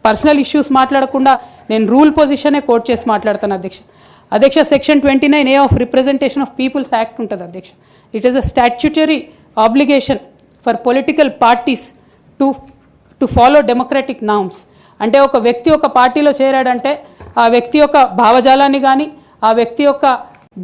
Personal issues మాట్లాడకుండా నేను rule పొజిషనే coat చేసి మాట్లాడతాను అధ్యక్ష section 29A of representation of people's act ఉంటుంది అధ్యక్ష. It is a statutory obligation for political parties to follow democratic norms. అంటే ఒక వ్యక్తి ఒక పార్టీలో చేరాడంటే ఆ వ్యక్తి యొక్క భావజాలాన్ని కానీ ఆ వ్యక్తి యొక్క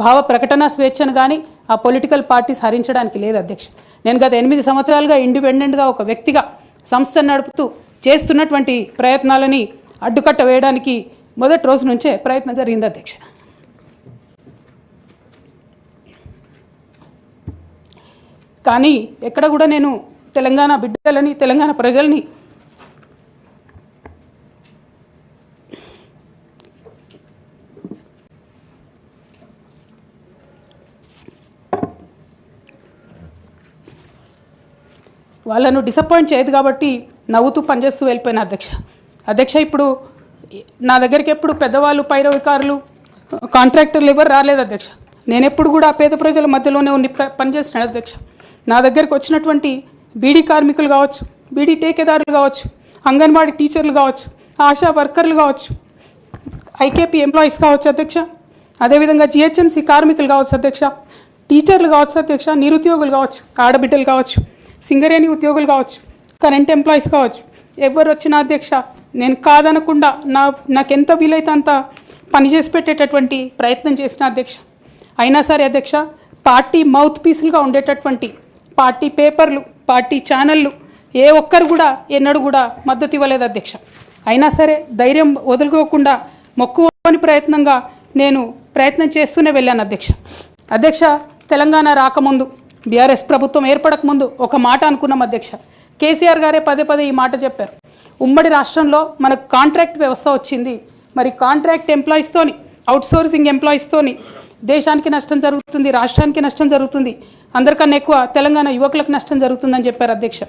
భావ ప్రకటన స్వేచ్ఛను కానీ ఆ పొలిటికల్ పార్టీస్ హరించడానికి లేదు అధ్యక్ష. నేను గత 8 సంవత్సరాలుగా ఇండిపెండెంట్గా ఒక వ్యక్తిగా సంస్థను నడుపుతూ చేస్తున్నటువంటి ప్రయత్నాలని అడ్డుకట్ట వేయడానికి మొదటి రోజు నుంచే ప్రయత్నం జరిగింది అధ్యక్ష. కానీ ఎక్కడ కూడా నేను తెలంగాణ బిడ్డలని తెలంగాణ ప్రజల్ని వాళ్ళను డిసప్పాయింట్ చేయదు కాబట్టి నవ్వుతూ పనిచేస్తూ వెళ్ళిపోయిన అధ్యక్ష ఇప్పుడు నా దగ్గరికి ఎప్పుడు పెద్దవాళ్ళు పైరవికారులు కాంట్రాక్టర్లు ఎవరు రాలేదు అధ్యక్ష. నేను ఎప్పుడు కూడా పేద ప్రజల మధ్యలోనే ఉండి పనిచేస్తున్నాను అధ్యక్ష. నా దగ్గరికి వచ్చినటువంటి బీడీ కార్మికులు కావచ్చు, బీడీ టేకేదారులు కావచ్చు, అంగన్వాడీ టీచర్లు కావచ్చు, ఆశా వర్కర్లు కావచ్చు, ఐకేపీ ఎంప్లాయీస్ కావచ్చు అధ్యక్ష, అదేవిధంగా జిహెచ్ఎంసీ కార్మికులు కావచ్చు అధ్యక్ష, టీచర్లు కావచ్చు అధ్యక్ష, నిరుద్యోగులు కావచ్చు, ఆడబిడ్డలు కావచ్చు, సింగరేణి ఉద్యోగులు కావచ్చు, కరెంట్ ఎంప్లాయీస్ కావచ్చు, ఎవరు వచ్చినా అధ్యక్ష నేను కాదనకుండా నాకెంత వీలైతే అంత పనిచేసి పెట్టేటటువంటి ప్రయత్నం చేసిన అధ్యక్ష. అయినా సరే అధ్యక్ష పార్టీ మౌత్ పీసులుగా ఉండేటటువంటి పార్టీ పేపర్లు పార్టీ ఛానళ్ళు ఏ ఒక్కరు కూడా ఎన్నడూ కూడా మద్దతు ఇవ్వలేదు అధ్యక్ష. అయినా సరే ధైర్యం వదులుకోకుండా మొక్కువని ప్రయత్నంగా నేను ప్రయత్నం చేస్తూనే వెళ్ళాను అధ్యక్ష. తెలంగాణ రాకముందు బీఆర్ఎస్ ప్రభుత్వం ఏర్పడకముందు ఒక మాట అనుకున్నాం అధ్యక్ష. కేసీఆర్ గారే పదే ఈ మాట చెప్పారు. ఉమ్మడి రాష్ట్రంలో మనకు కాంట్రాక్ట్ వ్యవస్థ వచ్చింది, మరి కాంట్రాక్ట్ ఎంప్లాయీస్తోని అవుట్సోర్సింగ్ ఎంప్లాయీస్తోని దేశానికి నష్టం జరుగుతుంది, రాష్ట్రానికి నష్టం జరుగుతుంది, అందరికన్నా ఎక్కువ తెలంగాణ యువకులకు నష్టం జరుగుతుందని చెప్పారు అధ్యక్ష.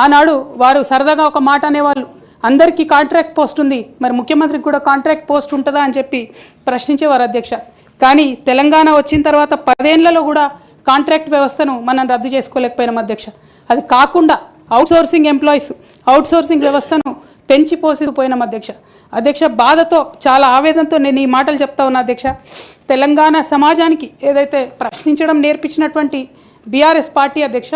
ఆనాడు వారు సరదాగా ఒక మాట అనేవాళ్ళు, అందరికీ కాంట్రాక్ట్ పోస్ట్ ఉంది, మరి ముఖ్యమంత్రికి కూడా కాంట్రాక్ట్ పోస్ట్ ఉంటుందా అని చెప్పి ప్రశ్నించేవారు అధ్యక్ష. కానీ తెలంగాణ వచ్చిన తర్వాత 10 ఏళ్లలో కూడా కాంట్రాక్ట్ వ్యవస్థను మనం రద్దు చేసుకోలేకపోయినాం అధ్యక్ష. అది కాకుండా అవుట్సోర్సింగ్ ఎంప్లాయీస్ అవుట్సోర్సింగ్ వ్యవస్థను పెంచి పోసిపోయినాం అధ్యక్ష. బాధతో చాలా ఆవేదనతో నేను ఈ మాటలు చెప్తా ఉన్నా అధ్యక్ష. తెలంగాణ సమాజానికి ఏదైతే ప్రశ్నించడం నేర్పించినటువంటి బీఆర్ఎస్ పార్టీ అధ్యక్ష